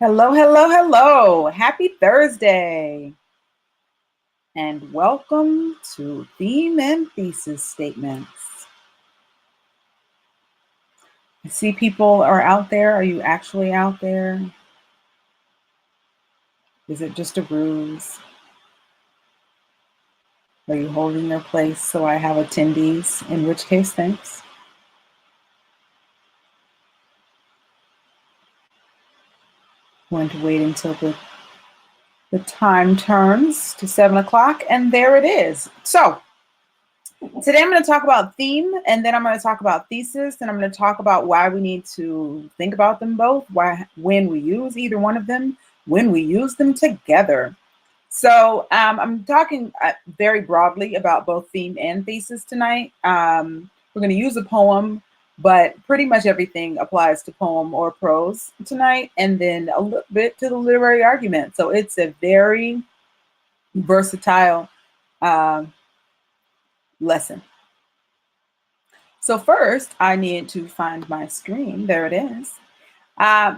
Hello, hello, hello. Happy Thursday. And welcome to Theme and Thesis Statements. I see people are out there. Are you actually out there? Is it just a ruse? Are you holding your place so I have attendees? In which case, thanks. I'm going to wait until the time turns to 7 o'clock, and there it is. So today I'm going to talk about theme, and then I'm going to talk about thesis, and I'm going to talk about why we need to think about them both, when we use either one of them, when we use them together. So I'm talking very broadly about both theme and thesis tonight. We're going to use a poem, but pretty much everything applies to poem or prose tonight, and then a little bit to the literary argument. So it's a very versatile lesson. So first, I need to find my screen. There it is.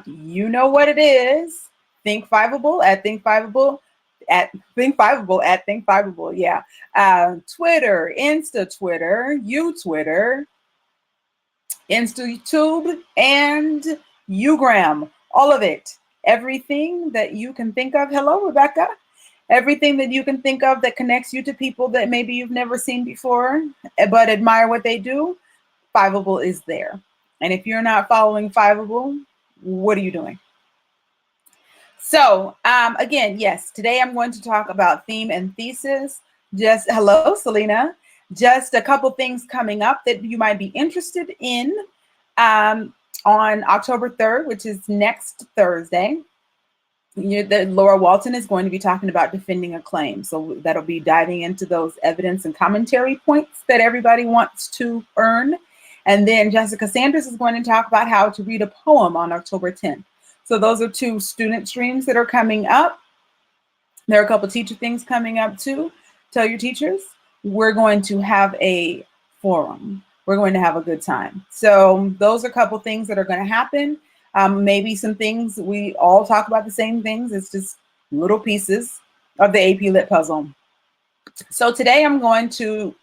You know what it is. Think Fiveable at Think Fiveable at Think Fiveable at Think Fiveable. Yeah. Twitter, Insta Twitter, Twitter, Insta YouTube, and Ugram. All of it. Everything that you can think of. Hello, Rebecca. Everything that you can think of that connects you to people that maybe you've never seen before, but admire what they do. Fiveable is there. And if you're not following Fiveable, what are you doing? So again, yes, today I'm going to talk about theme and thesis. Just hello, Selena. Just a couple things coming up that you might be interested in on October 3rd, which is next Thursday. Laura Walton is going to be talking about defending a claim. So that'll be diving into those evidence and commentary points that everybody wants to earn. And then Jessica Sanders is going to talk about how to read a poem on October 10th. So those are two student streams that are coming up. There are a couple teacher things coming up too. Tell your teachers, we're going to have a forum. We're going to have a good time. So those are a couple things that are going to happen. Maybe some things, we all talk about the same things. It's just little pieces of the AP Lit puzzle. So today I'm going to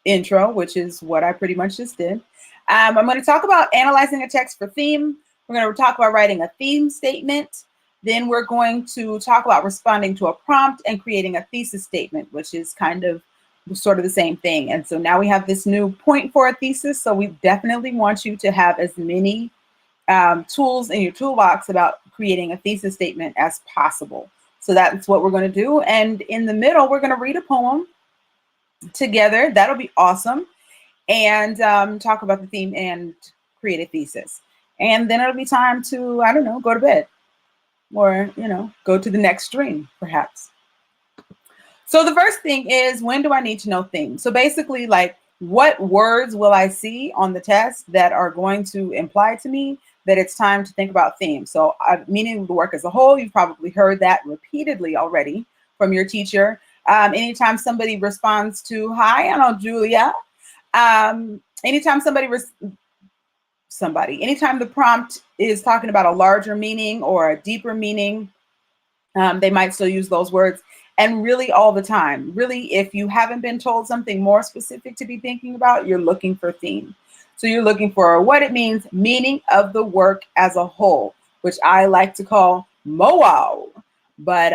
intro, which is what I pretty much just did. I'm going to talk about analyzing a text for theme. We're going to talk about writing a theme statement. Then we're going to talk about responding to a prompt and creating a thesis statement, which is kind of sort of the same thing. And so now we have this new point for a thesis. So we definitely want you to have as many tools in your toolbox about creating a thesis statement as possible. So that's what we're going to do. And in the middle, we're going to read a poem together. That'll be awesome. And talk about the theme and create a thesis. And then it'll be time to, I don't know, go to bed or, go to the next stream, perhaps. So the first thing is, when do I need to know themes? So basically, like, what words will I see on the test that are going to imply to me that it's time to think about themes? So meaning the work as a whole, you've probably heard that repeatedly already from your teacher. Anytime somebody responds to, hi, I know Julia. Anytime anytime the prompt is talking about a larger meaning or a deeper meaning, they might still use those words. And really all the time, really, if you haven't been told something more specific to be thinking about, you're looking for theme. So you're looking for what it means, meaning of the work as a whole, which I like to call MOAW, but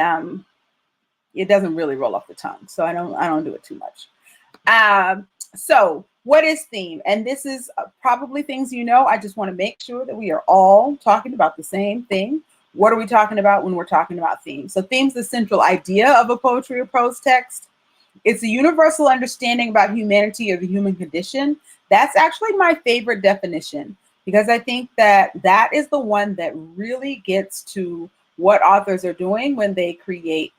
it doesn't really roll off the tongue. So I don't do it too much. So what is theme? And this is probably things I just want to make sure that we are all talking about the same thing. What are we talking about when we're talking about theme? So theme's the central idea of a poetry or prose text. It's a universal understanding about humanity or the human condition. That's actually my favorite definition, because I think that is the one that really gets to what authors are doing when they create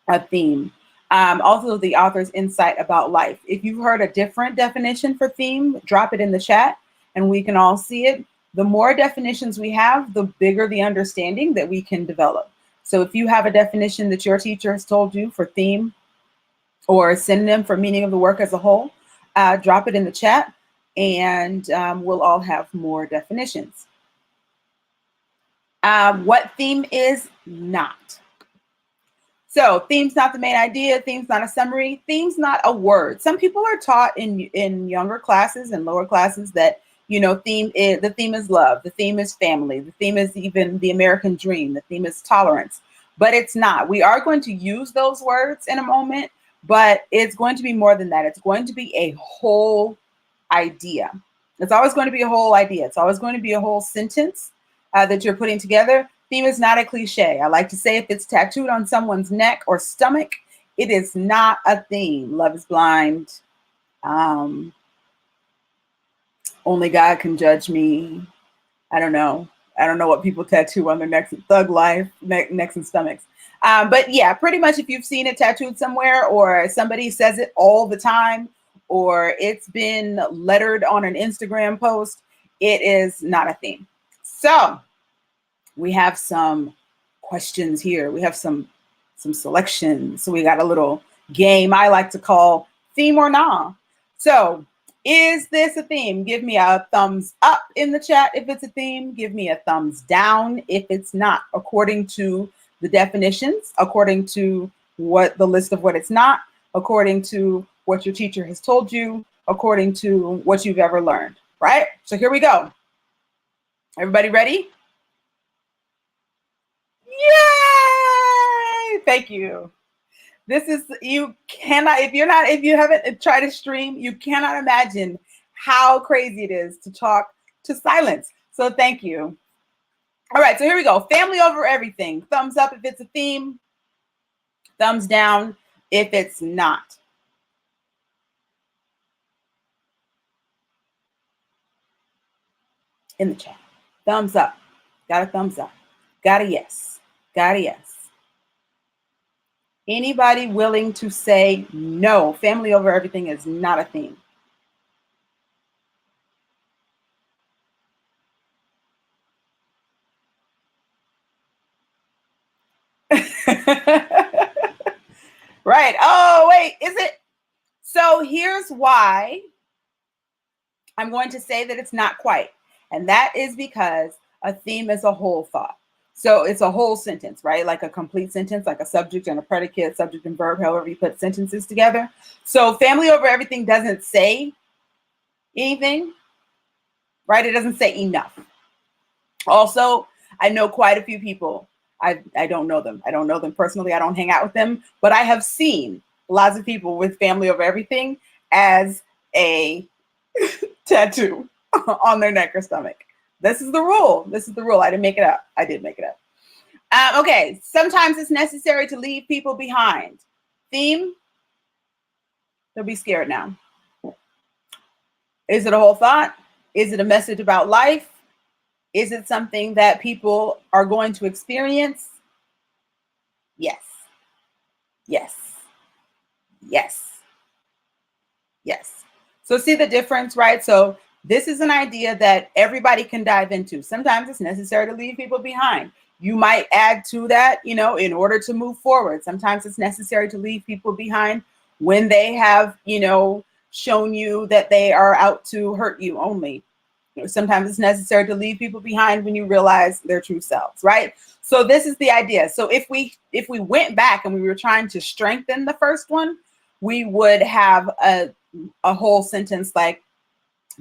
a theme. Also, the author's insight about life. If you've heard a different definition for theme, drop it in the chat and we can all see it. The more definitions we have, the bigger the understanding that we can develop. So if you have a definition that your teacher has told you for theme or a synonym for meaning of the work as a whole, drop it in the chat and we'll all have more definitions. What theme is not. So theme's not the main idea. Theme's not a summary. Theme's not a word. Some people are taught in younger classes and lower classes that, you know, the theme is love. The theme is family. The theme is even the American dream. The theme is tolerance. But it's not. We are going to use those words in a moment, but it's going to be more than that. It's going to be a whole idea. It's always going to be a whole idea. It's always going to be a whole sentence that you're putting together. Theme is not a cliche. I like to say if it's tattooed on someone's neck or stomach, it is not a theme. Love is blind. Only God can judge me. I don't know. I don't know what people tattoo on their necks. Thug life, necks and stomachs. But yeah, pretty much if you've seen it tattooed somewhere or somebody says it all the time or it's been lettered on an Instagram post, it is not a theme. So we have some questions here. We have some selections. So we got a little game I like to call theme or nah. So is this a theme? Give me a thumbs up in the chat if it's a theme. Give me a thumbs down if it's not, according to the definitions, according to what the list of what it's not, according to what your teacher has told you, according to what you've ever learned, right? So here we go. Everybody ready? Yay! Thank you. This is, you cannot, if you haven't tried to stream, you cannot imagine how crazy it is to talk to silence. So thank you. All right, so here we go. Family over everything. Thumbs up if it's a theme. Thumbs down if it's not. In the chat. Thumbs up. Got a thumbs up. Got a yes. Got a yes. Anybody willing to say no? Family over everything is not a theme. Right. Oh, wait, is it? So here's why I'm going to say that it's not quite. And that is because a theme is a whole thought. So it's a whole sentence, right? Like a complete sentence, like a subject and a predicate, subject and verb, however you put sentences together. So family over everything doesn't say anything, right? It doesn't say enough. Also, I know quite a few people. I don't know them. I don't know them personally. I don't hang out with them, but I have seen lots of people with family over everything as a tattoo on their neck or stomach. This is the rule. This is the rule. I didn't make it up. I did make it up. Okay. Sometimes it's necessary to leave people behind. Theme. They'll be scared now. Is it a whole thought? Is it a message about life? Is it something that people are going to experience? Yes. Yes. Yes. Yes. So see the difference, right? So this is an idea that everybody can dive into. Sometimes it's necessary to leave people behind. You might add to that, you know, in order to move forward. Sometimes it's necessary to leave people behind when they have, you know, shown you that they are out to hurt you only. Sometimes it's necessary to leave people behind when you realize their true selves, right? So this is the idea. So if we went back and we were trying to strengthen the first one, we would have a whole sentence like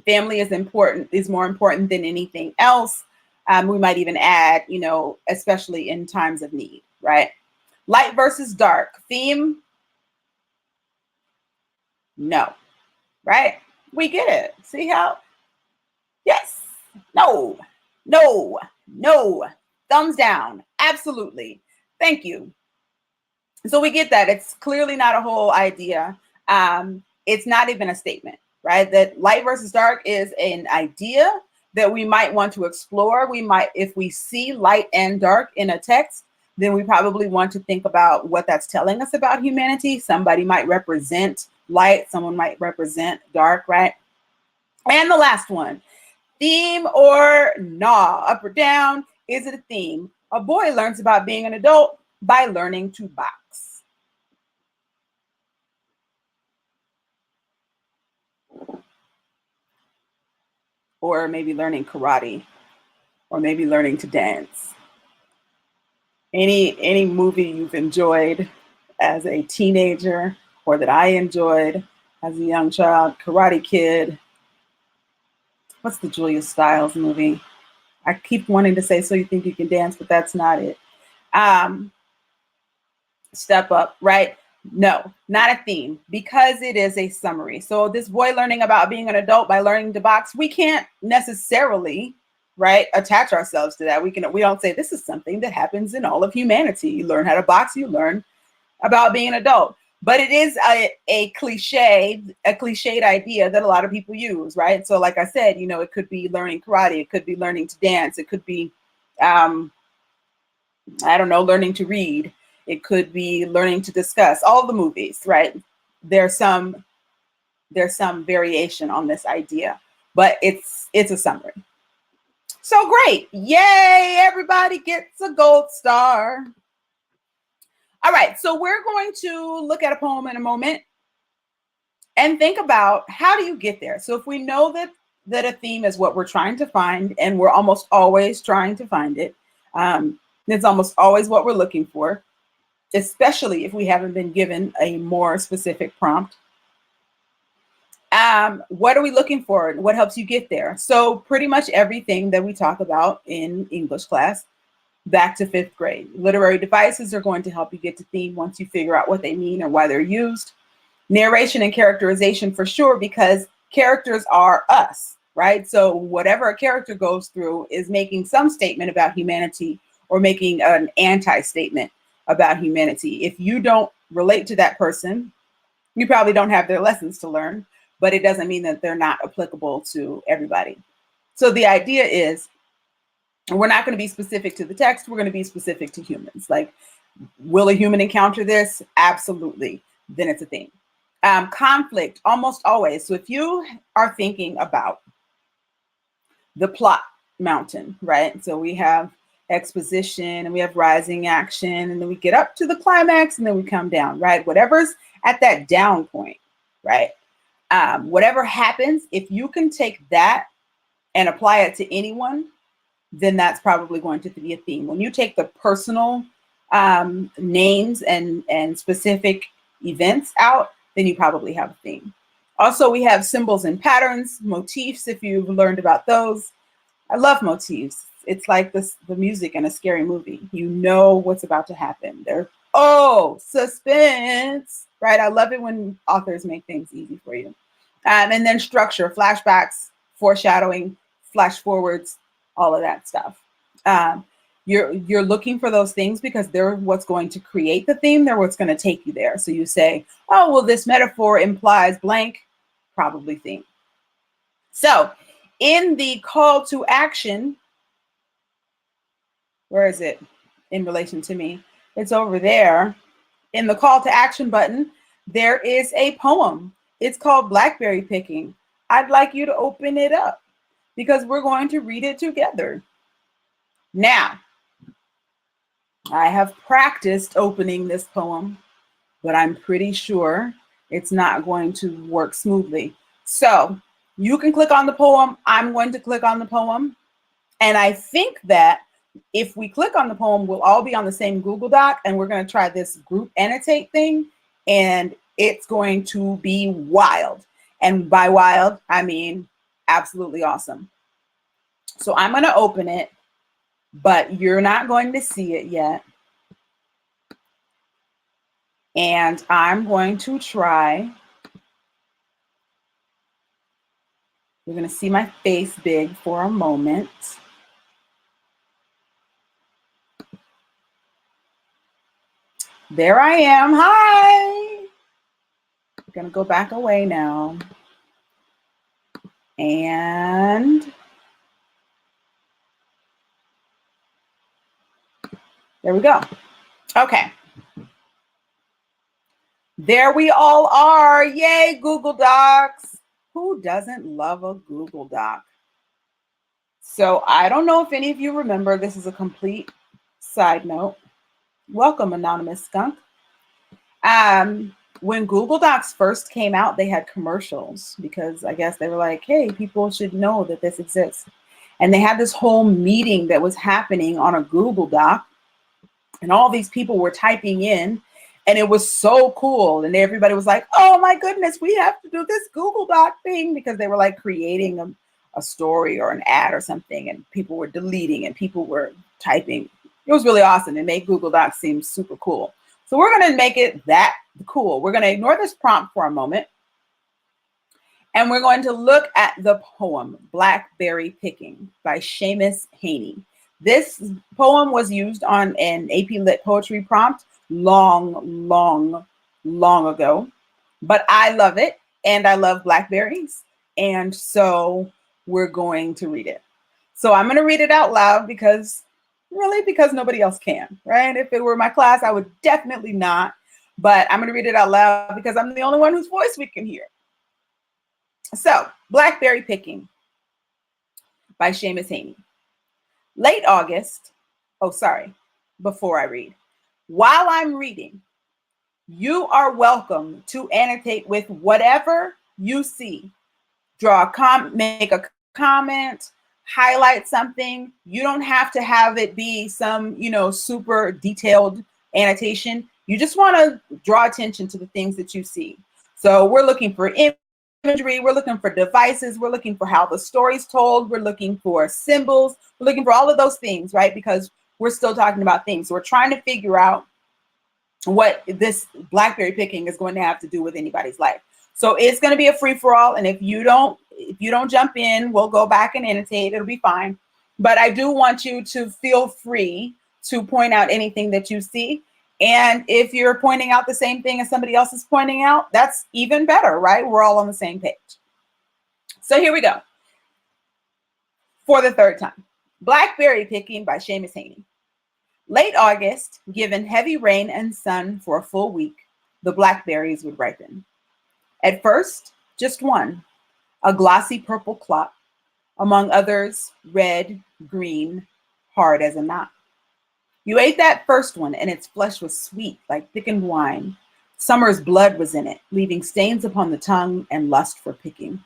family is more important than anything else. We might even add, you know, especially in times of need, right? Light versus dark. Theme? No, right? We get it. See how? Yes. No. No. No. Thumbs down. Absolutely. Thank you. So we get that. It's clearly not a whole idea. It's not even a statement, right? That light versus dark is an idea that we might want to explore. We might, if we see light and dark in a text, then we probably want to think about what that's telling us about humanity. Somebody might represent light. Someone might represent dark, right? And the last one, theme or nah, up or down. Is it a theme? A boy learns about being an adult by learning to box. Or maybe learning karate, or maybe learning to dance. Any movie you've enjoyed as a teenager or that I enjoyed as a young child? Karate Kid. What's the Julia Stiles movie? I keep wanting to say So You Think You Can Dance, but that's not it. Step Up, right? No, not a theme, because it is a summary. So this boy learning about being an adult by learning to box, we can't necessarily, right, attach ourselves to that. We don't say this is something that happens in all of humanity. You learn how to box, you learn about being an adult. But it is a cliched idea that a lot of people use, right? So like I said, you know, it could be learning karate, it could be learning to dance, it could be, I don't know, learning to read. It could be learning to discuss. All the movies, right? There's some variation on this idea, but it's a summary. So great. Yay, everybody gets a gold star. All right, so we're going to look at a poem in a moment and think about how do you get there? So if we know that a theme is what we're trying to find, and we're almost always trying to find it, it's almost always what we're looking for, especially if we haven't been given a more specific prompt. What are we looking for? What helps you get there? So pretty much everything that we talk about in English class, back to 5th grade. Literary devices are going to help you get to theme once you figure out what they mean or why they're used. Narration and characterization for sure, because characters are us, right? So whatever a character goes through is making some statement about humanity or making an anti-statement about humanity. If you don't relate to that person, you probably don't have their lessons to learn, but it doesn't mean that they're not applicable to everybody. So the idea is, we're not going to be specific to the text. We're going to be specific to humans. Like, will a human encounter this? Absolutely. Then it's a theme. Conflict, almost always. So if you are thinking about the plot mountain, right? So we have exposition and we have rising action, and then we get up to the climax and then we come down, right? Whatever's at that down point, right? Whatever happens, if you can take that and apply it to anyone, then that's probably going to be a theme. When you take the personal names and specific events out, then you probably have a theme. Also, we have symbols and patterns, motifs, if you've learned about those. I love motifs. It's like the music in a scary movie. You know what's about to happen. Suspense, right? I love it when authors make things easy for you. And then structure, flashbacks, foreshadowing, flash forwards, all of that stuff. You're looking for those things because they're what's going to create the theme. They're what's going to take you there. So you say, oh, well, this metaphor implies blank, probably theme. So in the call to action, where is it in relation to me? It's over there. In the call to action button, there is a poem. It's called Blackberry Picking. I'd like you to open it up because we're going to read it together. Now, I have practiced opening this poem, but I'm pretty sure it's not going to work smoothly. So you can click on the poem. I'm going to click on the poem. And I think that if we click on the poem, we'll all be on the same Google Doc, and we're going to try this group annotate thing, and it's going to be wild. And by wild, I mean absolutely awesome. So I'm going to open it, but you're not going to see it yet. And I'm going to try. You're going to see my face big for a moment. There I am. Hi. I'm going to go back away now. And there we go. Okay. There we all are. Yay, Google Docs. Who doesn't love a Google Doc? So I don't know if any of you remember, this is a complete side note. Welcome, Anonymous Skunk. When Google Docs first came out, they had commercials because I guess they were like, hey, people should know that this exists. And they had this whole meeting that was happening on a Google Doc. And all these people were typing in, and it was so cool. And everybody was like, oh my goodness, we have to do this Google Doc thing, because they were like creating a story or an ad or something, and people were deleting and people were typing. It was really awesome. It made Google Docs seem super cool. So we're going to make it that cool. We're going to ignore this prompt for a moment, and we're going to look at the poem Blackberry Picking by Seamus Heaney. This poem was used on an AP Lit poetry prompt long, long, long ago, but I love it, and I love blackberries, and so we're going to read it. So I'm going to read it out loud because nobody else can, right? If it were my class, I would definitely not, but I'm going to read it out loud because I'm the only one whose voice we can hear. So, Blackberry Picking by Seamus Heaney. Late August, before I read. While I'm reading, you are welcome to annotate with whatever you see. Make a comment, highlight something. You don't have to have it be some, super detailed annotation. You just want to draw attention to the things that you see. So we're looking for imagery, we're looking for devices, we're looking for how the story's told, we're looking for symbols, we're looking for all of those things, right? Because we're still talking about things. So we're trying to figure out what this Blackberry Picking is going to have to do with anybody's life. So it's going to be a free-for-all, and if you don't jump in, we'll go back and annotate. It'll be fine. But I do want you to feel free to point out anything that you see. And if you're pointing out the same thing as somebody else is pointing out, that's even better, right? We're all on the same page. So here we go. For the third time. Blackberry Picking by Seamus Heaney. Late August, given heavy rain and sun for a full week, the blackberries would ripen. At first, just one, a glossy purple clot, among others, red, green, hard as a knot. You ate that first one, and its flesh was sweet like thickened wine. Summer's blood was in it, leaving stains upon the tongue and lust for picking.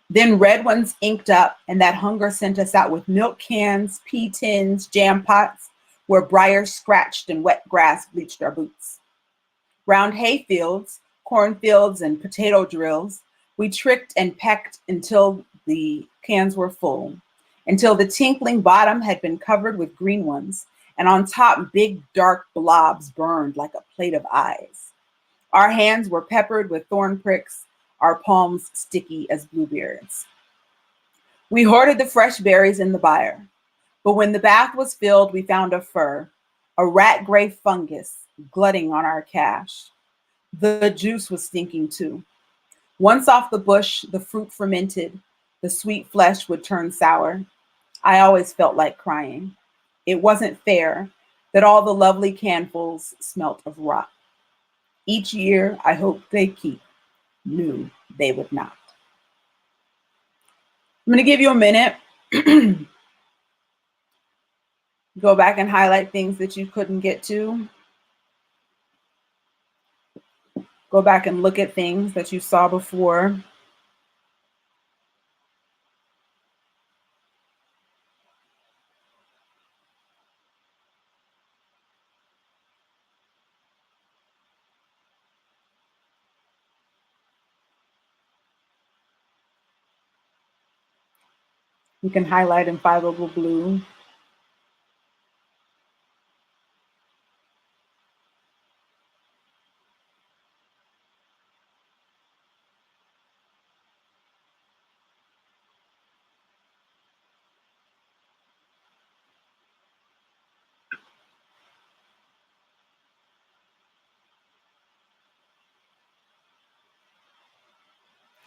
Then red ones inked up, and that hunger sent us out with milk cans, pea tins, jam pots, where briars scratched and wet grass bleached our boots. Round hay fields, cornfields, and potato drills, we tricked and pecked until the cans were full, until the tinkling bottom had been covered with green ones, and on top big dark blobs burned like a plate of eyes. Our hands were peppered with thorn pricks, our palms sticky as blueberries. We hoarded the fresh berries in the byre, but when the bath was filled, we found a fur, a rat gray fungus glutting on our cash. The juice was stinking too. Once off the bush, the fruit fermented, the sweet flesh would turn sour. I always felt like crying. It wasn't fair that all the lovely canfuls smelt of rot. Each year, I hoped they'd keep, knew they would not. I'm going to give you a minute. Go back and highlight things that you couldn't get to. Go back and look at things that you saw before. You can highlight in Fiveable blue.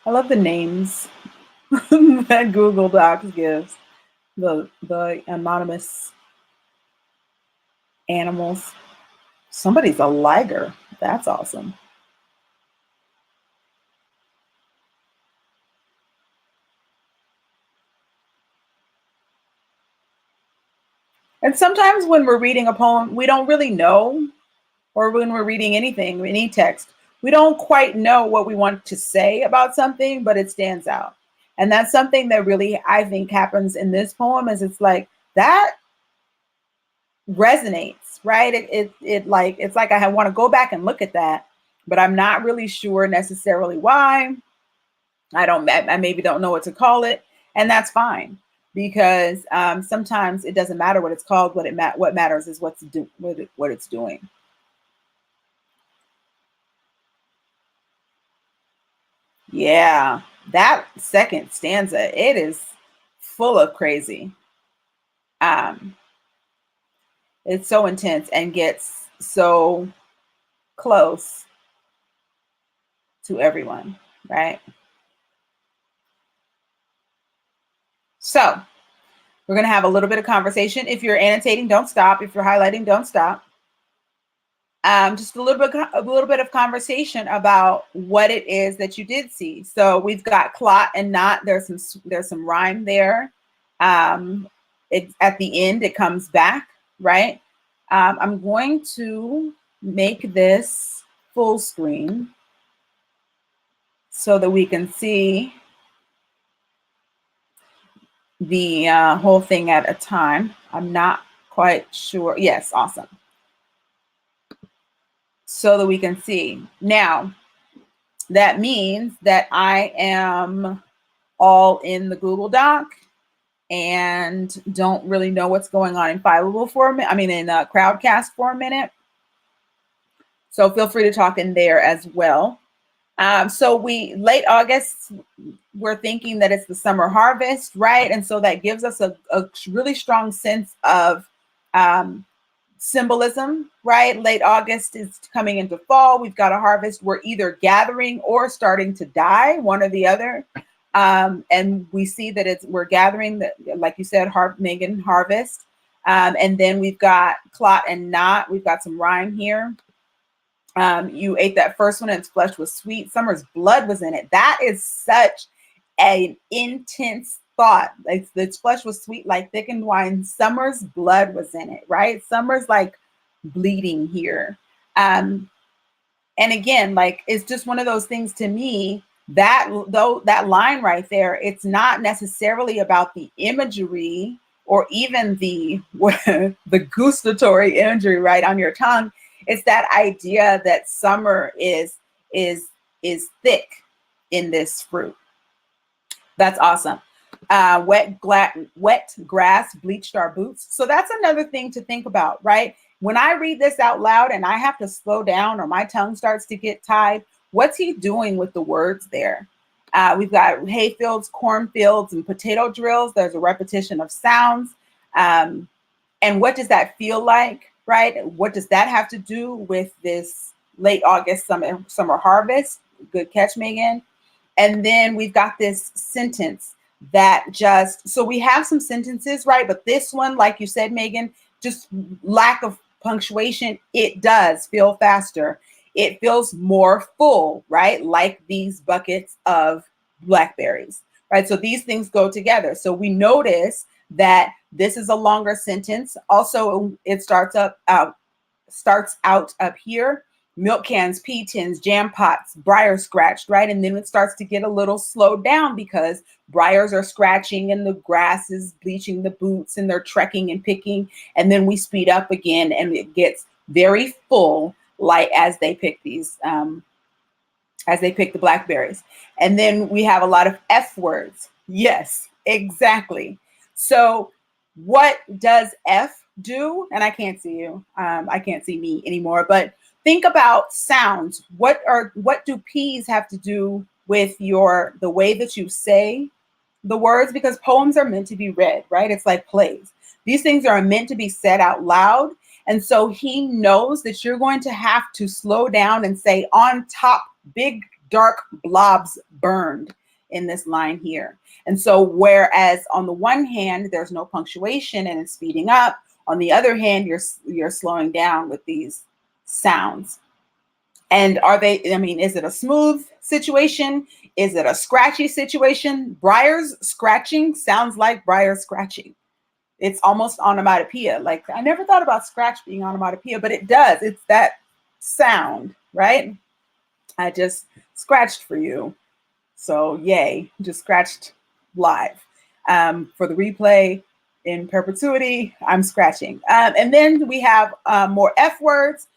I love the names that Google Docs gives. The anonymous animals. Somebody's a liger. That's awesome. And sometimes when we're reading a poem, we don't really know, or when we're reading anything, any text, we don't quite know what we want to say about something, but it stands out. And that's something that really, I think, happens in this poem, is it's like, that resonates, right? It's like I want to go back and look at that, but I'm not really sure necessarily why. I maybe don't know what to call it, and that's fine, because sometimes it doesn't matter what it's called. What matters is what it's doing. Yeah, that second stanza, it is full of crazy. Um, it's so intense and gets so close to everyone, right? So we're going to have a little bit of conversation. If you're annotating, don't stop. If you're highlighting, don't stop. Just a little bit of conversation about what it is that you did see. So we've got clot and knot. There's some rhyme there. At the end, it comes back, right? I'm going to make this full screen so that we can see the whole thing at a time. I'm not quite sure. Yes, awesome. So that we can see. Now, that means that I am all in the Google Doc and don't really know what's going on in Fiveable for a minute. I mean, in Crowdcast for a minute. So feel free to talk in there as well. So late August, we're thinking that it's the summer harvest, right? And so that gives us a really strong sense of symbolism, right? Late August is coming into fall. We've got a harvest. We're either gathering or starting to die, one or the other. And we see that we're gathering, that, like you said, Megan, harvest. And then we've got clot and knot. We've got some rhyme here. You ate that first one and its flesh was sweet. Summer's blood was in it. That is such an intense thought. Like, its flesh was sweet like thickened wine. Summer's blood was in it, right? Summer's like bleeding here. And again, like, it's just one of those things to me that that line right there, it's not necessarily about the imagery or even the the gustatory imagery right on your tongue. It's that idea that summer is thick in this fruit. That's awesome. Wet grass bleached our boots. So that's another thing to think about, right? When I read this out loud and I have to slow down or my tongue starts to get tied, what's he doing with the words there? We've got hayfields, cornfields, and potato drills. There's a repetition of sounds. And what does that feel like, right? What does that have to do with this late August summer harvest? Good catch, Megan. And then we've got this sentence that so we have some sentences, right? But this one, like you said, Megan, just lack of punctuation, it does feel faster. It feels more full, right? Like these buckets of blackberries, right? So these things go together. So we notice that this is a longer sentence. Also, it starts out up here. Milk cans, pea tins, jam pots, briars scratched, right? And then it starts to get a little slowed down because briars are scratching and the grass is bleaching the boots and they're trekking and picking. And then we speed up again and it gets very full, like as they pick these, as they pick the blackberries. And then we have a lot of F words. Yes, exactly. So what does F do? And I can't see you. I can't see me anymore, but think about sounds. What do P's have to do with the way that you say the words? Because poems are meant to be read, right? It's like plays. These things are meant to be said out loud. And so he knows that you're going to have to slow down and say on top, big dark blobs burned in this line here. And so whereas on the one hand, there's no punctuation and it's speeding up, on the other hand, you're slowing down with these sounds. And is it a smooth situation? Is it a scratchy situation? Briars scratching sounds like briars scratching. It's almost onomatopoeia. Like, I never thought about scratch being onomatopoeia, but it does. It's that sound, right? I just scratched for you. So yay, just scratched live. For the replay, in perpetuity. I'm scratching. And then we have more F words.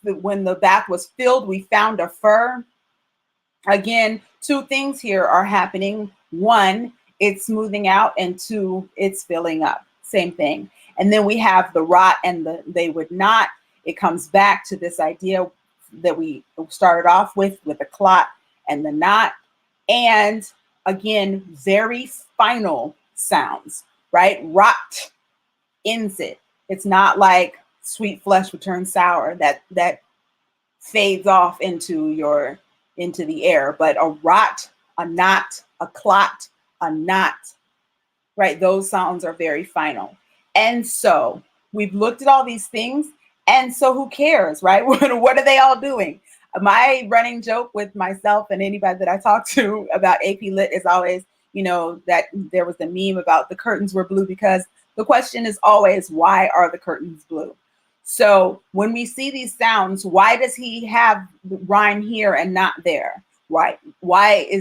When the bath was filled, we found a fur. Again, two things here are happening. One, it's smoothing out, and two, it's filling up. Same thing. And then we have the rot and the they would not. It comes back to this idea that we started off with the clot and the knot. And again, very final sounds, right? Rot ends it. It's not like sweet flesh would turn sour. That fades off into the air. But a rot, a knot, a clot, a knot, right? Those sounds are very final. And so we've looked at all these things. And so who cares, right? What are they all doing? My running joke with myself and anybody that I talk to about AP Lit is always, that there was the meme about the curtains were blue, because the question is always, why are the curtains blue? So when we see these sounds, why does he have rhyme here and not there? Why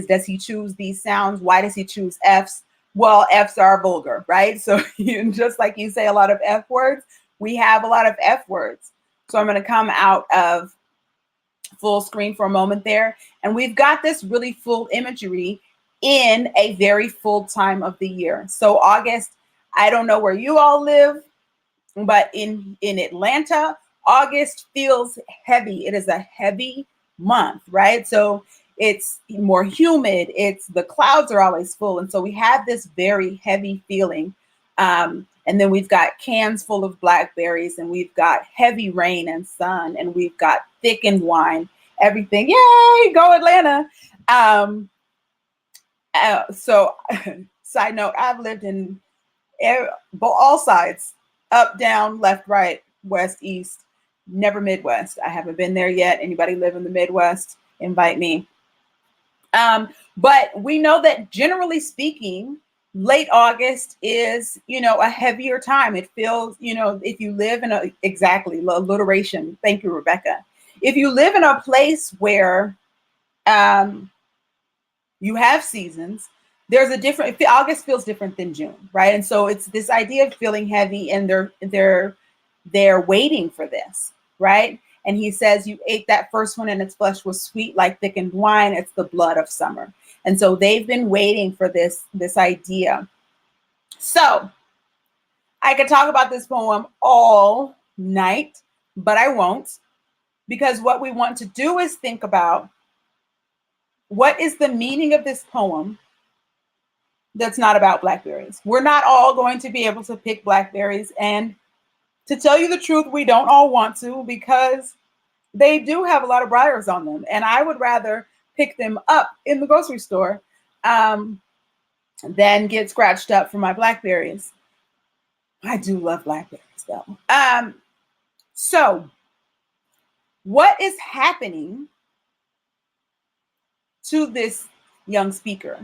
does he choose these sounds? Why does he choose Fs? Well, Fs are vulgar, right? So just like you say a lot of F words, we have a lot of F words. So I'm going to come out of full screen for a moment there. And we've got this really full imagery in a very full time of the year. So August, I don't know where you all live, but in Atlanta, August feels heavy. It is a heavy month, right? So it's more humid. The clouds are always full. And so we have this very heavy feeling. And then we've got cans full of blackberries, and we've got heavy rain and sun, and we've got thickened wine, everything. Yay, go Atlanta. So side note, I've lived in all sides, up, down, left, right, west, east, never Midwest. I haven't been there yet. Anybody live in the Midwest? Invite me. But we know that generally speaking, late August is, a heavier time. It feels, if you live in exactly, alliteration. Thank you, Rebecca. If you live in a place where you have seasons, there's a different, August feels different than June, right? And so it's this idea of feeling heavy, and they're waiting for this, right? And he says, you ate that first one and its flesh was sweet like thickened wine. It's the blood of summer. And so they've been waiting for this idea. So I could talk about this poem all night, but I won't, because what we want to do is think about what is the meaning of this poem that's not about blackberries. We're not all going to be able to pick blackberries. And to tell you the truth, we don't all want to, because they do have a lot of briars on them. And I would rather pick them up in the grocery store than get scratched up for my blackberries. I do love blackberries though. So what is happening to this young speaker?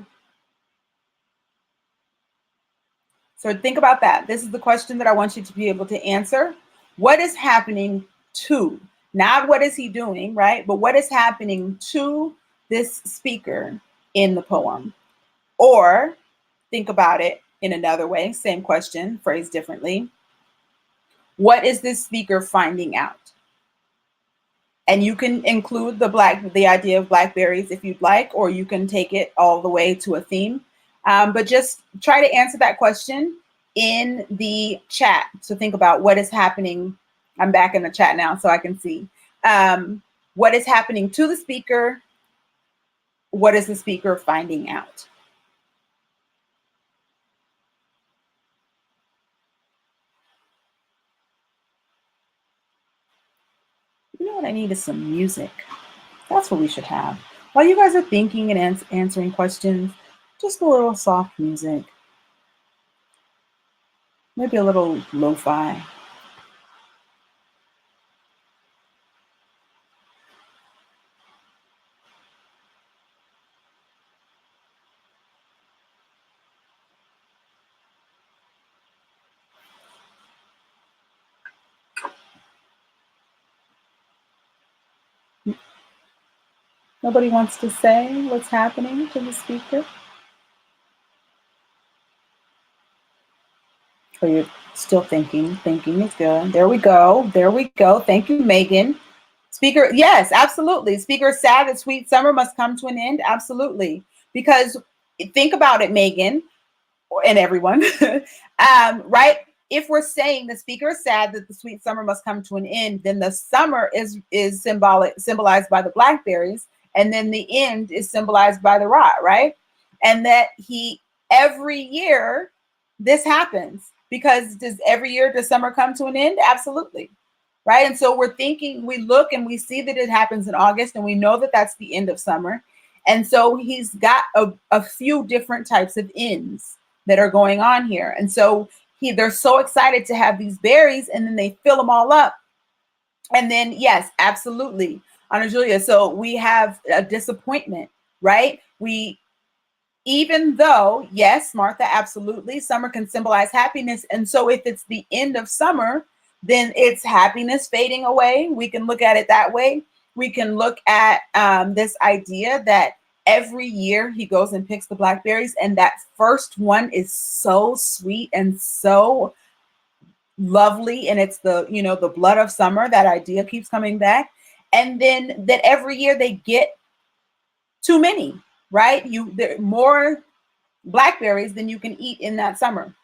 So think about that. This is the question that I want you to be able to answer. What is happening to, not what is he doing, right? But what is happening to this speaker in the poem? Or think about it in another way, same question, phrased differently. What is this speaker finding out? And you can include the idea of blackberries if you'd like, or you can take it all the way to a theme. But just try to answer that question in the chat. So think about what is happening. I'm back in the chat now so I can see. What is happening to the speaker? What is the speaker finding out? You know what I need is some music. That's what we should have. While you guys are thinking and answering questions, just a little soft music. Maybe a little lo-fi. Nobody wants to say what's happening to the speaker? So you're still thinking. Thinking is good. There we go. There we go. Thank you, Megan. Speaker, yes, absolutely. Speaker is sad that sweet summer must come to an end. Absolutely. Because think about it, Megan, and everyone, right? If we're saying the speaker is sad that the sweet summer must come to an end, then the summer is symbolized by the blackberries, and then the end is symbolized by the rot, right? And that every year this happens, because does summer come to an end? Absolutely. Right. And so we're thinking, we look and we see that it happens in August, and we know that that's the end of summer. And so he's got a few different types of ends that are going on here. And so they're so excited to have these berries, and then they fill them all up. And then, yes, absolutely, Ana Julia. So we have a disappointment, right? Even though, yes, Martha, absolutely, summer can symbolize happiness. And so if it's the end of summer, then it's happiness fading away. We can look at it that way. We can look at this idea that every year he goes and picks the blackberries, and that first one is so sweet and so lovely, and it's the blood of summer. That idea keeps coming back. And then that every year they get too many, right? There are more blackberries than you can eat in that summer.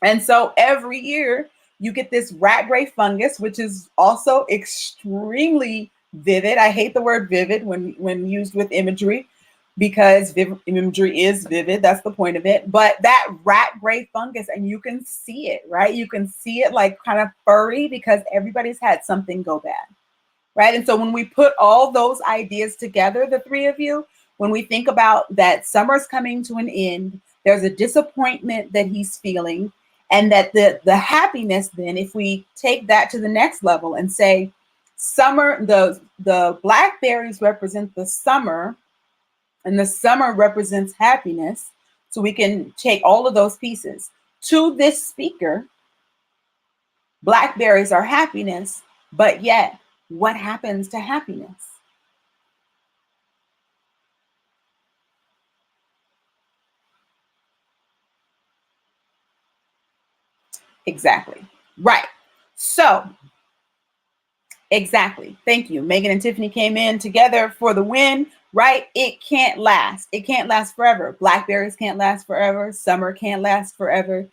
And so every year you get this rat gray fungus, which is also extremely vivid. I hate the word vivid when used with imagery, because imagery is vivid. That's the point of it. But that rat gray fungus, and you can see it, right? You can see it like kind of furry, because everybody's had something go bad, right? And so when we put all those ideas together, the three of you, when we think about that summer's coming to an end, there's a disappointment that he's feeling, and that the happiness, then, if we take that to the next level and say summer, the blackberries represent the summer, and the summer represents happiness. So we can take all of those pieces. To this speaker, blackberries are happiness, but yet what happens to happiness? Exactly. Right. So, exactly. Thank you. Megan and Tiffany came in together for the win, right? It can't last. It can't last forever. Blackberries can't last forever. Summer can't last forever,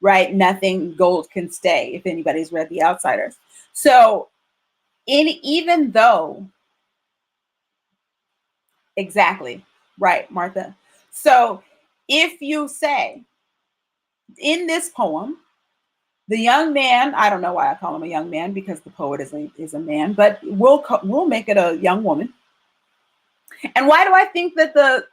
right? Nothing gold can stay, if anybody's read The Outsiders. So, even though, exactly, right, Martha. So, if you say in this poem, the young man, I don't know why I call him a young man, because the poet is a man, but we'll make it a young woman. And why do I think that the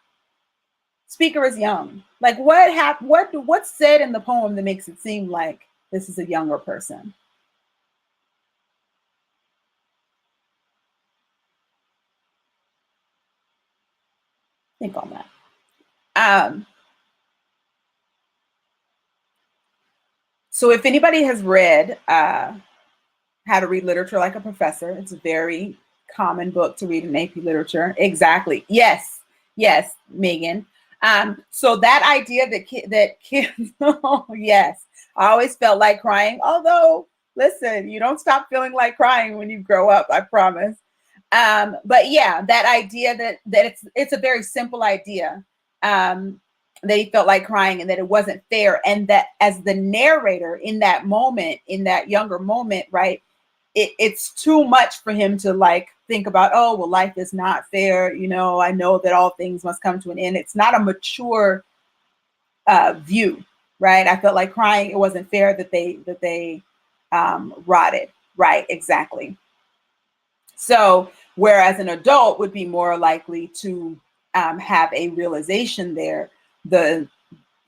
speaker is young? Like, what's said in the poem that makes it seem like this is a younger person? Think on that. So if anybody has read How to Read Literature Like a Professor, it's a very common book to read in AP literature. Exactly. Yes, Megan. So that idea that kids, oh, yes, I always felt like crying. Although, listen, you don't stop feeling like crying when you grow up, I promise. But yeah, that idea that it's a very simple idea. That he felt like crying, and that it wasn't fair, and that as the narrator in that moment, in that younger moment, right, it's too much for him to like think about, oh, well, life is not fair, I know that all things must come to an end. It's not a mature view, right? I felt like crying, it wasn't fair that they rotted, right? Exactly. So whereas an adult would be more likely to have a realization there, the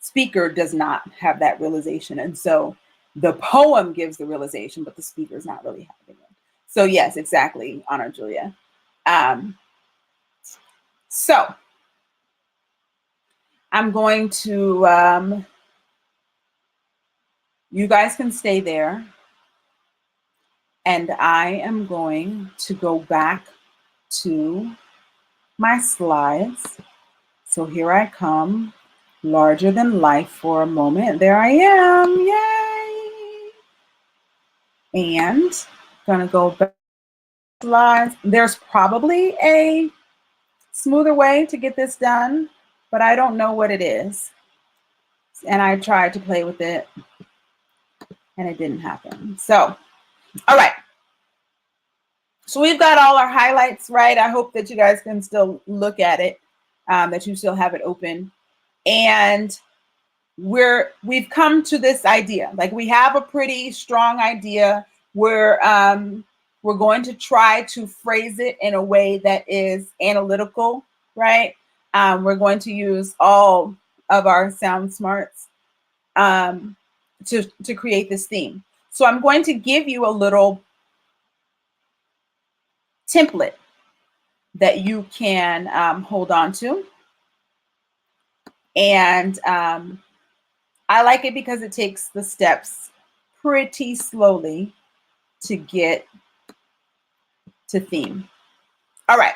speaker does not have that realization. And so the poem gives the realization, but the speaker is not really having it. So yes, exactly, Ana Julia. So I'm going to, you guys can stay there. And I am going to go back to my slides. So here I come, larger than life for a moment. There I am. Yay! And gonna go back to slides. There's probably a smoother way to get this done, but I don't know what it is. And I tried to play with it and it didn't happen. So, all right. So we've got all our highlights, right? I hope that you guys can still look at it, that you still have it open. And we've come to this idea. Like, we have a pretty strong idea. We're going to try to phrase it in a way that is analytical, right? We're going to use all of our sound smarts to create this theme. So I'm going to give you a little template that you can hold on to. And I like it because it takes the steps pretty slowly to get to theme. All right.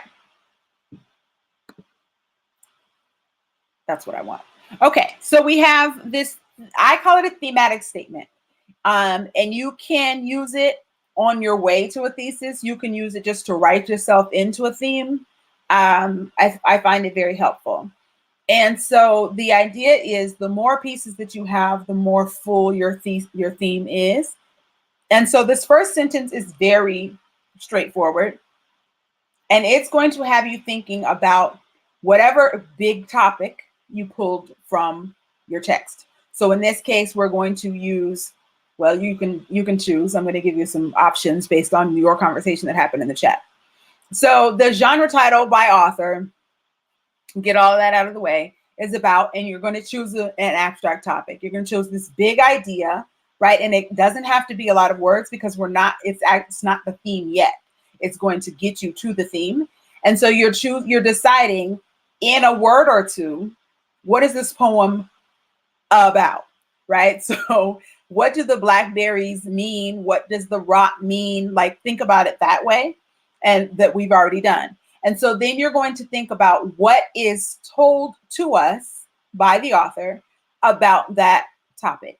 That's what I want. Okay, so we have this, I call it a thematic statement. And you can use it on your way to a thesis. You can use it just to write yourself into a theme. I find it very helpful. And so the idea is, the more pieces that you have, the more full your theme is. And so this first sentence is very straightforward. And it's going to have you thinking about whatever big topic you pulled from your text. So in this case, we're going to use, well, you can choose. I'm going to give you some options based on your conversation that happened in the chat. So the genre title by author, get all of that out of the way, is about, and you're going to choose an abstract topic. You're going to choose this big idea, right? And it doesn't have to be a lot of words, because it's not the theme yet. It's going to get you to the theme. And so you're deciding in a word or two, what is this poem about, right? So what do the blackberries mean? What does the rock mean? Like, think about it that way, and that we've already done. And so then you're going to think about what is told to us by the author about that topic.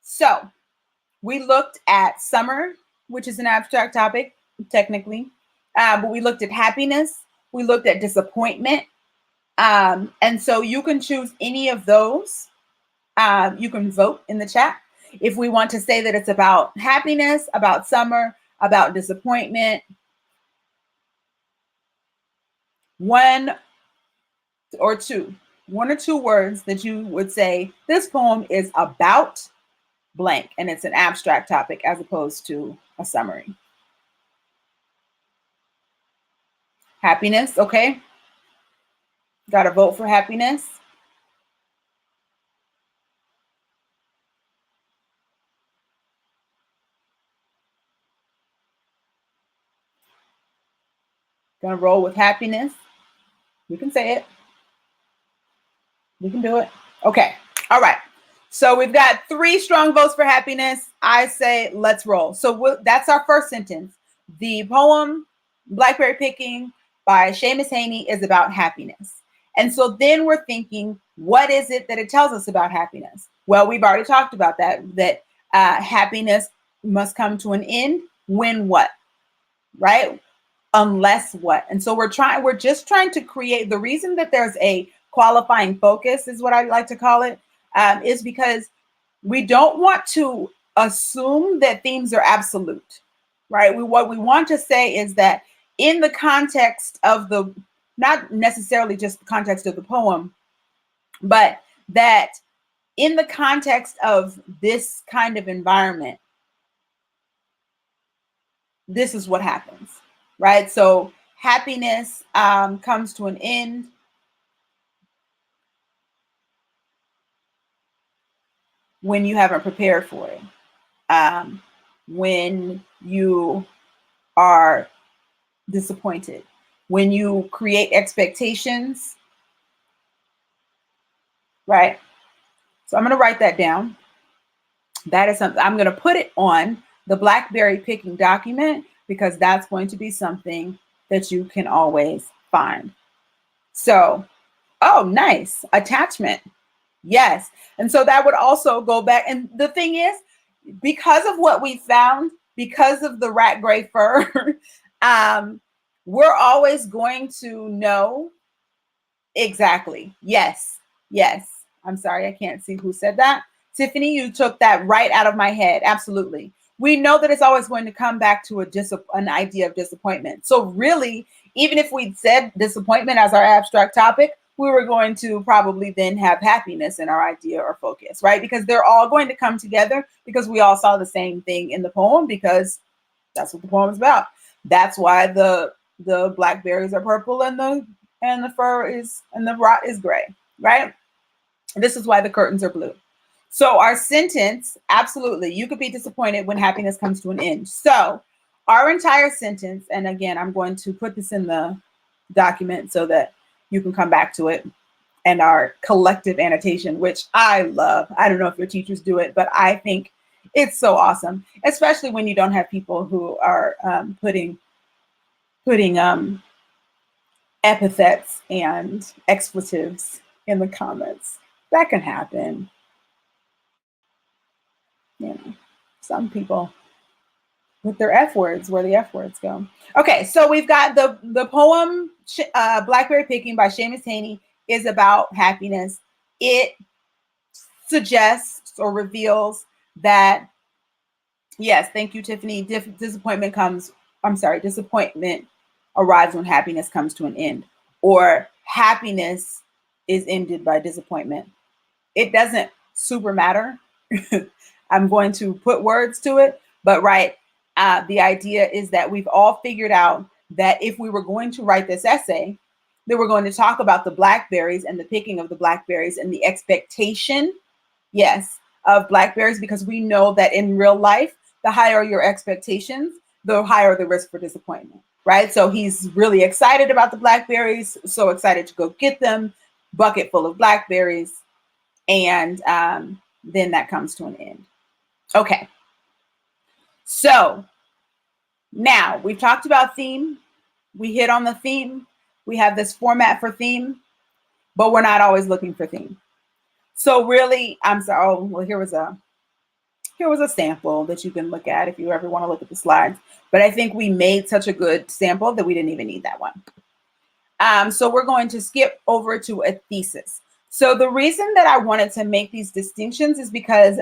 So we looked at summer, which is an abstract topic, technically, but we looked at happiness. We looked at disappointment. And so you can choose any of those. You can vote in the chat if we want to say that it's about happiness, about summer, about disappointment. One or two words that you would say, this poem is about blank, and it's an abstract topic as opposed to a summary. Happiness, okay. Got to vote for happiness. Gonna roll with happiness. You can say it. We can do it. Okay. All right. So we've got 3 strong votes for happiness. I say let's roll. So that's our first sentence. The poem Blackberry Picking by Seamus Haney is about happiness. And so then we're thinking, what is it that it tells us about happiness? Well, we've already talked about that happiness must come to an end when what, right? Unless what. And so we're just trying to create, the reason that there's a qualifying focus is what I like to call it, is because we don't want to assume that themes are absolute, right? What we want to say is that in the context of not necessarily just the context of the poem, but that in the context of this kind of environment, this is what happens, right? So happiness comes to an end when you haven't prepared for it, when you are disappointed, when you create expectations, right? So I'm going to write that down. That is something I'm going to put it on the Blackberry Picking document, because that's going to be something that you can always find. So, oh, nice. Attachment. Yes. And so that would also go back. And the thing is, because of what we found, because of the rat gray fur, we're always going to know exactly. Yes. Yes. I'm sorry, I can't see who said that. Tiffany, you took that right out of my head. Absolutely. We know that it's always going to come back to an idea of disappointment. So really, even if we said disappointment as our abstract topic, we were going to probably then have happiness in our idea or focus, right? Because they're all going to come together because we all saw the same thing in the poem, because that's what the poem is about. That's why the blackberries are purple and the fur is, and the rot is gray, right? This is why the curtains are blue. So our sentence, absolutely, you could be disappointed when happiness comes to an end. So our entire sentence, and again, I'm going to put this in the document so that you can come back to it, and our collective annotation, which I love. I don't know if your teachers do it, but I think it's so awesome, especially when you don't have people who are putting epithets and expletives in the comments. That can happen. You know, some people with their F words, where the F words go. Okay, so we've got the poem Blackberry Picking by Seamus Haney is about happiness. It suggests or reveals that, yes, thank you, Tiffany, disappointment arrives when happiness comes to an end, or happiness is ended by disappointment. It doesn't super matter. I'm going to put words to it, but right, the idea is that we've all figured out that if we were going to write this essay, then we're going to talk about the blackberries and the picking of the blackberries and the expectation, yes, of blackberries, because we know that in real life, the higher your expectations, the higher the risk for disappointment, right? So he's really excited about the blackberries, so excited to go get them, bucket full of blackberries, and then that comes to an end. Okay. So now we've talked about theme. We hit on the theme. We have this format for theme, but we're not always looking for theme. So really, I'm sorry. Oh, well, here was a sample that you can look at if you ever want to look at the slides. But I think we made such a good sample that we didn't even need that one. So we're going to skip over to a thesis. So the reason that I wanted to make these distinctions is because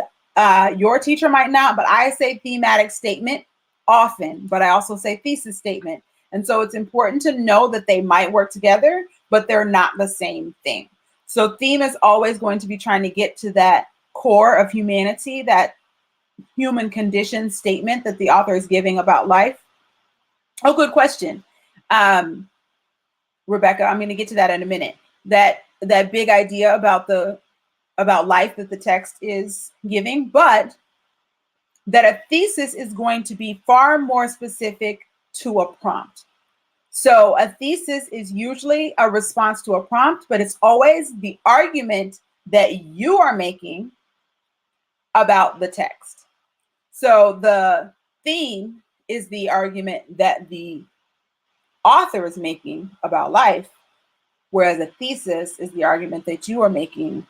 your teacher might not, but I say thematic statement often, but I also say thesis statement. And so it's important to know that they might work together, but they're not the same thing. So theme is always going to be trying to get to that core of humanity, that human condition statement that the author is giving about life. Oh, good question. Rebecca, I'm going to get to that in a minute. That big idea about life that the text is giving, but that a thesis is going to be far more specific to a prompt. So a thesis is usually a response to a prompt, but it's always the argument that you are making about the text. So the theme is the argument that the author is making about life, whereas a thesis is the argument that you are making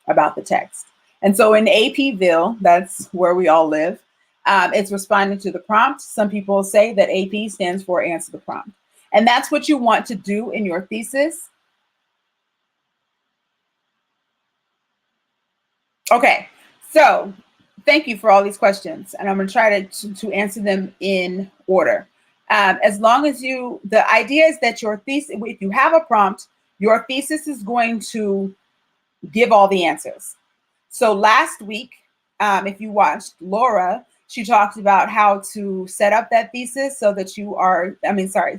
about the text. And so in APville, that's where we all live, it's responding to the prompt. Some people say that AP stands for answer the prompt. And that's what you want to do in your thesis. Okay, so thank you for all these questions. And I'm going to try to answer them in order. As long as the idea is that your thesis, if you have a prompt, your thesis is going to give all the answers. So last week, if you watched Laura, she talked about how to set up that thesis so that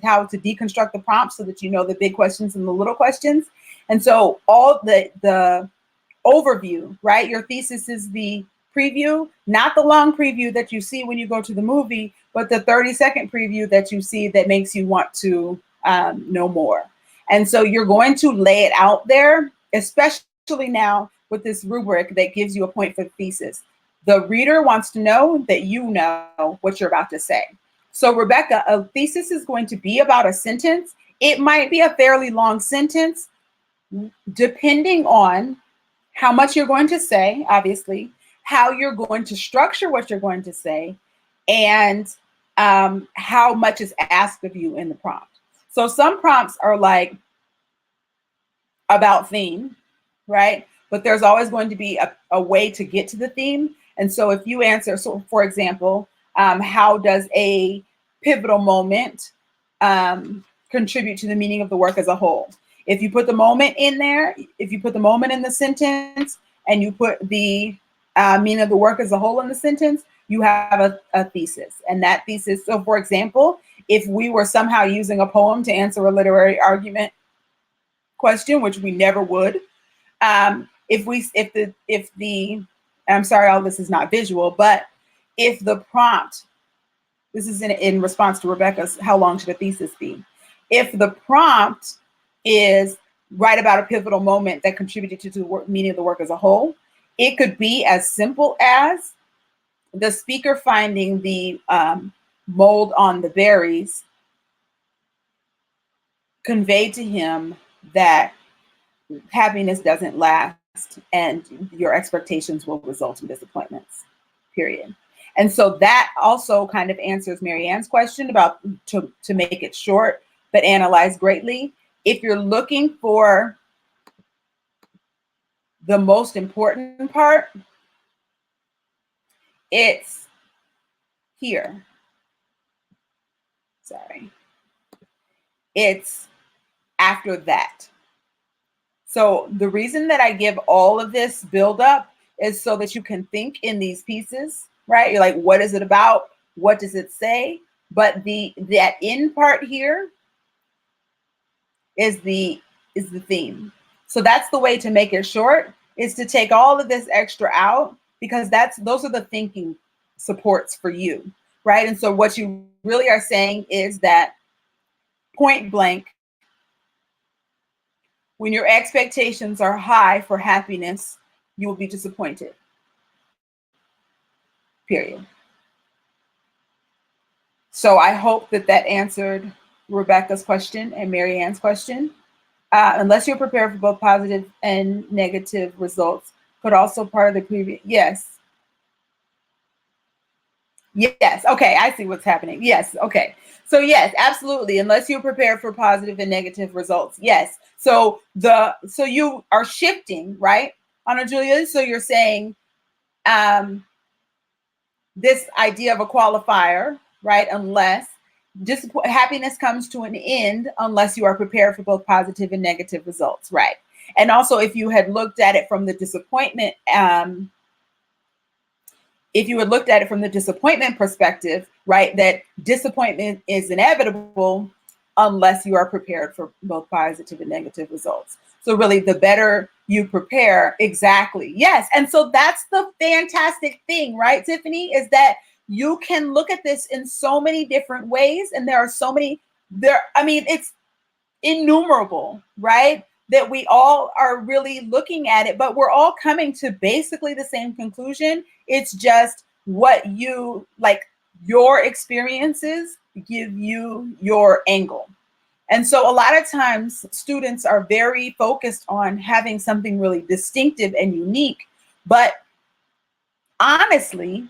how to deconstruct the prompt so that you know the big questions and the little questions. And so all the overview, right? Your thesis is the preview, not the long preview that you see when you go to the movie, but the 30-second preview that you see that makes you want to know more. And so you're going to lay it out there, especially now with this rubric that gives you a point for the thesis. The reader wants to know that you know what you're about to say. So Rebecca, a thesis is going to be about a sentence. It might be a fairly long sentence, depending on how much you're going to say, obviously, how you're going to structure what you're going to say, and how much is asked of you in the prompt. So some prompts are like about theme, right? But there's always going to be a way to get to the theme. And so if you answer, so for example, how does a pivotal moment contribute to the meaning of the work as a whole? If you put the moment in there, if you put the moment in the sentence and you put the meaning of the work as a whole in the sentence, you have a thesis. And that thesis, so for example, if we were somehow using a poem to answer a literary argument question, which we never would, if the I'm sorry, all this is not visual, but if the prompt, this is in response to Rebecca's, how long should a thesis be? If the prompt is write about a pivotal moment that contributed to the meaning of the work as a whole, it could be as simple as the speaker finding the mold on the berries conveyed to him that happiness doesn't last and your expectations will result in disappointments, period. And so that also kind of answers Marianne's question about to make it short, but analyze greatly. If you're looking for the most important part, it's here. Sorry. It's after that. So the reason that I give all of this build up is so that you can think in these pieces, right? You're like, what is it about? What does it say? But that in part here is the theme. So that's the way to make it short, is to take all of this extra out, because those are the thinking supports for you, right? And so what you really are saying is that point blank, when your expectations are high for happiness, you will be disappointed. Period. So I hope that answered Rebecca's question and Marianne's question. Unless you're prepared for both positive and negative results, but also part of the previous. Yes. Yes. Okay. I see what's happening. Yes. Okay. So yes, absolutely. Unless you're prepared for positive and negative results. Yes. So you are shifting, right, Anna Julia? So you're saying this idea of a qualifier, right? Unless happiness comes to an end unless you are prepared for both positive and negative results, right? And also, if you had looked at it from the disappointment, perspective, right, that disappointment is inevitable unless you are prepared for both positive and negative results. So really, the better you prepare, exactly. Yes. And so that's the fantastic thing, right, Tiffany, is that you can look at this in so many different ways. And there are so many it's innumerable, right? That we all are really looking at it, but we're all coming to basically the same conclusion. It's just what you like, your experiences give you your angle. And so a lot of times students are very focused on having something really distinctive and unique. But honestly,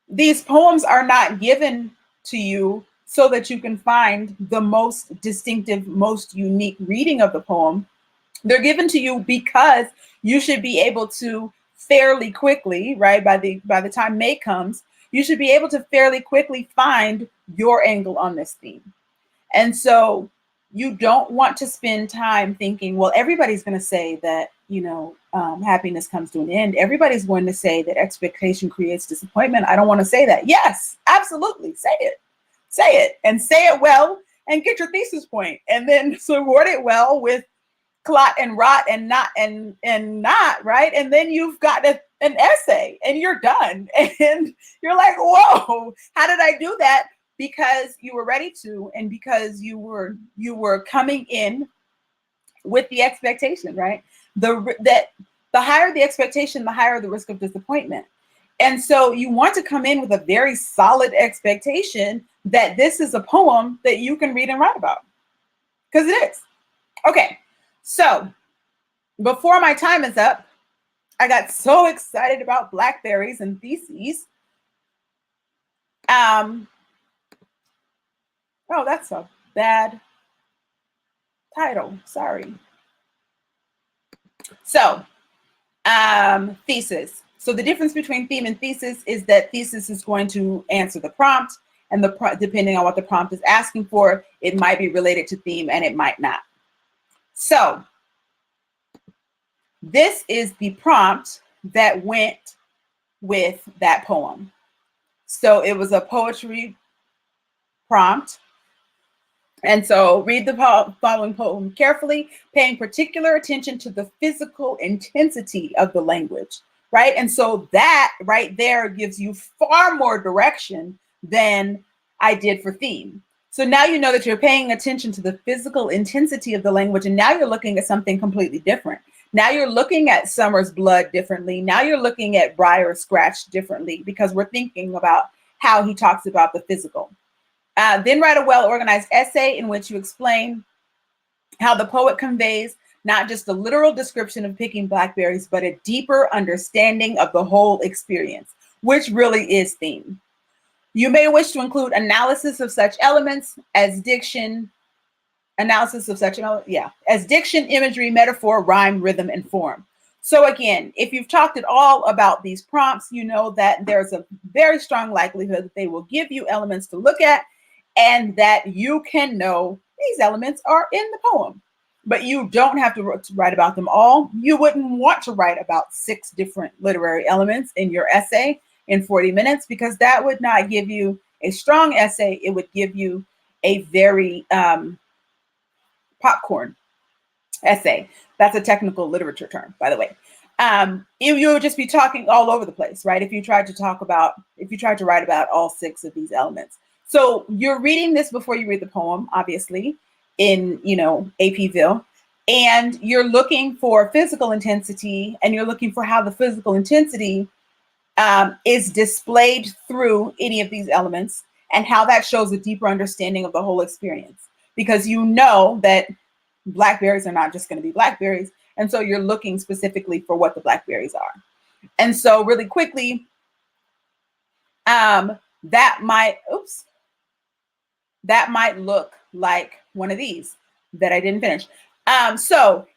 these poems are not given to you so that you can find the most distinctive, most unique reading of the poem. They're given to you because you should be able to fairly quickly, right, by the time May comes, you should be able to fairly quickly find your angle on this theme. And so you don't want to spend time thinking, well, everybody's going to say that, happiness comes to an end. Everybody's going to say that expectation creates disappointment. I don't want to say that. Yes, absolutely. Say it. Say it, and say it well, and get your thesis point, and then support it well with clot and rot and not, right? And then you've got an essay and you're done. And you're like, whoa, how did I do that? Because you were ready to, and because you were coming in with the expectation, right? That the higher the expectation, the higher the risk of disappointment. And so you want to come in with a very solid expectation that this is a poem that you can read and write about, because it is. Okay, so before my time is up, I got so excited about blackberries and theses Oh, that's a bad title. Sorry. So, thesis. So the difference between theme and thesis is that thesis is going to answer the prompt, and depending on what the prompt is asking for, it might be related to theme and it might not. So this is the prompt that went with that poem. So it was a poetry prompt. And so read the following poem carefully, paying particular attention to the physical intensity of the language, right? And so that right there gives you far more direction than I did for theme. So now you know that you're paying attention to the physical intensity of the language, and now you're looking at something completely different. Now you're looking at Summer's blood differently. Now you're looking at Briar Scratch differently, because we're thinking about how he talks about the physical. Then write a well-organized essay in which you explain how the poet conveys not just a literal description of picking blackberries, but a deeper understanding of the whole experience, which really is theme. You may wish to include analysis of such elements as diction, as diction, imagery, metaphor, rhyme, rhythm, and form. So again, if you've talked at all about these prompts, you know that there's a very strong likelihood that they will give you elements to look at, and that you can know these elements are in the poem. But you don't have to write about them all. You wouldn't want to write about 6 different literary elements in your essay in 40 minutes, because that would not give you a strong essay. It would give you a very popcorn essay. That's a technical literature term, by the way. You would just be talking all over the place, right? If you tried to write about all 6 of these elements. So you're reading this before you read the poem, obviously, in, APville, and you're looking for physical intensity, and you're looking for how the physical intensity is displayed through any of these elements, and how that shows a deeper understanding of the whole experience. Because you know that blackberries are not just going to be blackberries, and so you're looking specifically for what the blackberries are. And so really quickly, that might look like one of these that I didn't finish. So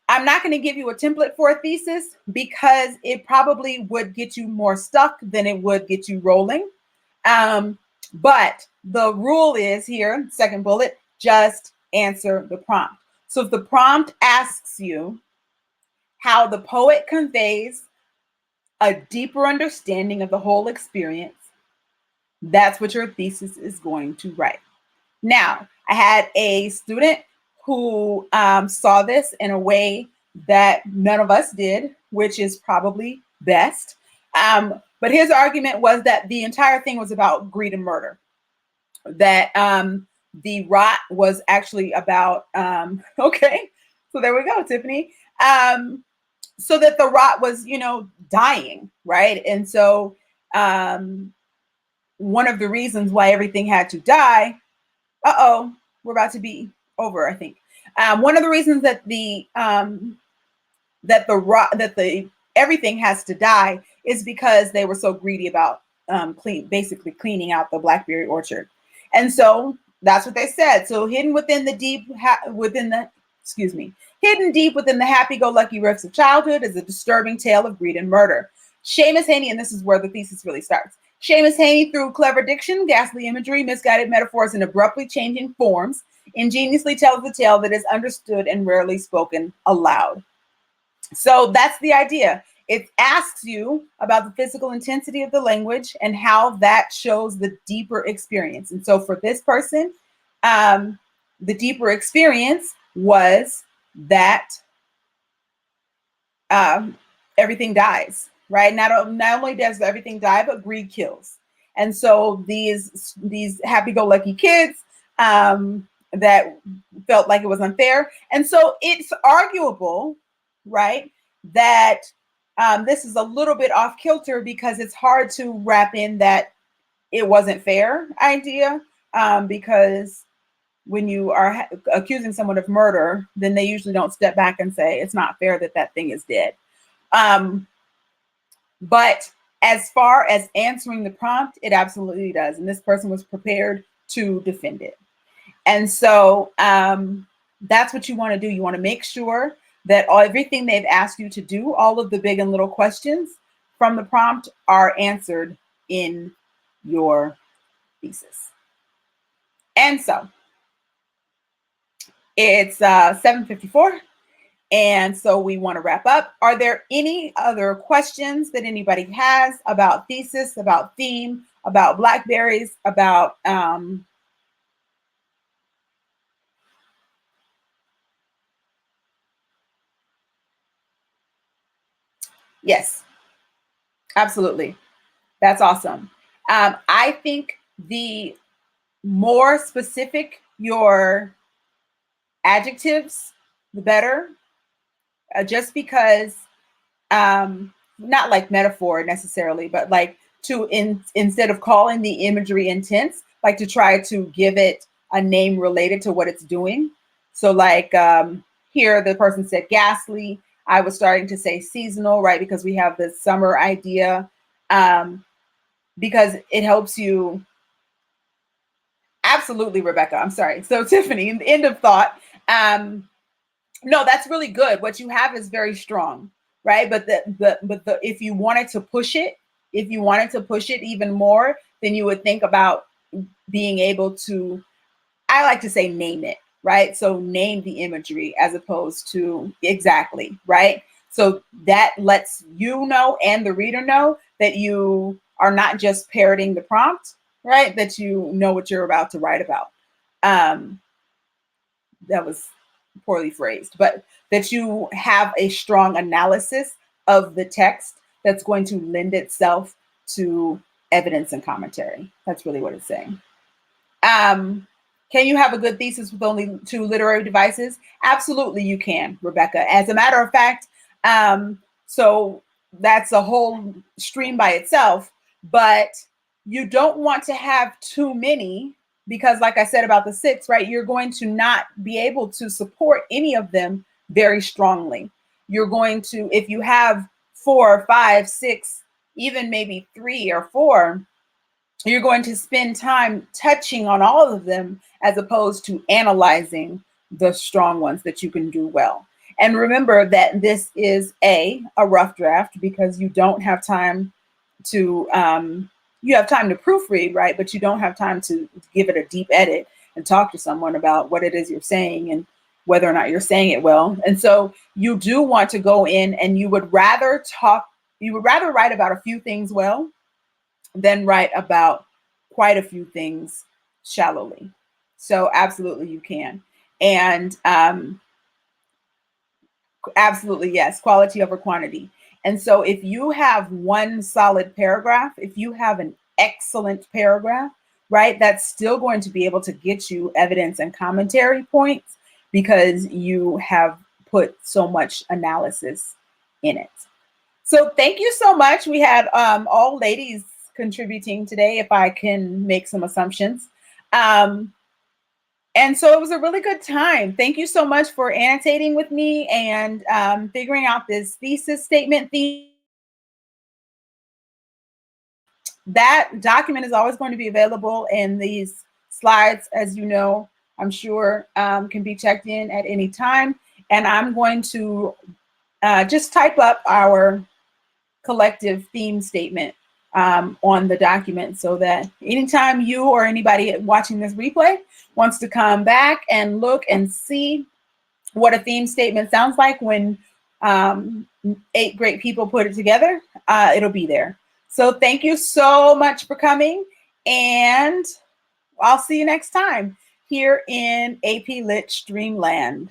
I'm not going to give you a template for a thesis, because it probably would get you more stuck than it would get you rolling. But the rule is here, second bullet, just answer the prompt. So if the prompt asks you how the poet conveys a deeper understanding of the whole experience, that's what your thesis is going to write. Now, I had a student who saw this in a way that none of us did, which is probably best. But his argument was that the entire thing was about greed and murder. That the rot was actually about, okay, so there we go, Tiffany. So that the rot was, dying, right? And so one of the reasons why everything had to die, we're about to be over, I think. One of the reasons that everything has to die is because they were so greedy about basically cleaning out the blackberry orchard. And so that's what they said. So hidden deep within the happy-go-lucky rifts of childhood is a disturbing tale of greed and murder. Seamus Heaney, and this is where the thesis really starts. Seamus Heaney, through clever diction, ghastly imagery, misguided metaphors, and abruptly changing forms, ingeniously tells a tale that is understood and rarely spoken aloud. So that's the idea. It asks you about the physical intensity of the language and how that shows the deeper experience. And so for this person, the deeper experience was that everything dies, right? Not only does everything die, but greed kills. And so these happy-go-lucky kids that felt like it was unfair. And so it's arguable, right, that this is a little bit off kilter, because it's hard to wrap in that it wasn't fair idea, because when you are accusing someone of murder, then they usually don't step back and say, it's not fair that that thing is dead. But As far as answering the prompt, it absolutely does. And this person was prepared to defend it. And so that's what you want to do. You want to make sure that everything they've asked you to do, all of the big and little questions from the prompt, are answered in your thesis. And so it's 7:54. And so we want to wrap up. Are there any other questions that anybody has about thesis, about theme, about Blackberries, about yes, absolutely. That's awesome. I think the more specific your adjectives, the better. Just because, not like metaphor necessarily, but like instead of calling the imagery intense, like to try to give it a name related to what it's doing. So like here, the person said ghastly. I was starting to say seasonal, right? Because we have this summer idea, because it helps you. Absolutely, Rebecca. I'm sorry. So Tiffany, end of thought. No, that's really good. What you have is very strong, right? But the if you wanted to push it, if you wanted to push it even more, then you would think about being able to, I like to say, name it, right? So name the imagery as opposed to exactly, right? So that lets you know and the reader know that you are not just parroting the prompt, right? That you know what you're about to write about. That was poorly phrased, but that you have a strong analysis of the text that's going to lend itself to evidence and commentary. That's really what it's saying. Can you have a good thesis with only 2 literary devices? Absolutely, you can, Rebecca. As a matter of fact, so that's a whole stream by itself, but you don't want to have too many because, like I said about the 6, right, you're going to not be able to support any of them very strongly. You're going to, if you have 4, 5, 6, even maybe 3 or 4, you're going to spend time touching on all of them as opposed to analyzing the strong ones that you can do well. And remember that this is a rough draft because you don't have time to, you have time to proofread, right? But you don't have time to give it a deep edit and talk to someone about what it is you're saying and whether or not you're saying it well. And so you do want to go in and you would rather write about a few things well than write about quite a few things shallowly. So absolutely you can. And absolutely, yes, quality over quantity. And so if you have one solid paragraph, if you have an excellent paragraph, right, that's still going to be able to get you evidence and commentary points because you have put so much analysis in it. So thank you so much. We had all ladies contributing today, if I can make some assumptions. And so it was a really good time. Thank you so much for annotating with me and figuring out this thesis statement. That document is always going to be available in these slides, as you know, I'm sure can be checked in at any time. And I'm going to just type up our collective theme statement on the document so that anytime you or anybody watching this replay wants to come back and look and see what a theme statement sounds like when 8 great people put it together, it'll be there. So thank you so much for coming, and I'll see you next time here in AP Lit Streamland.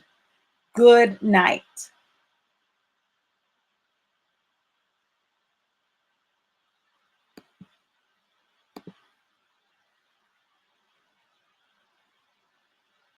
Good night.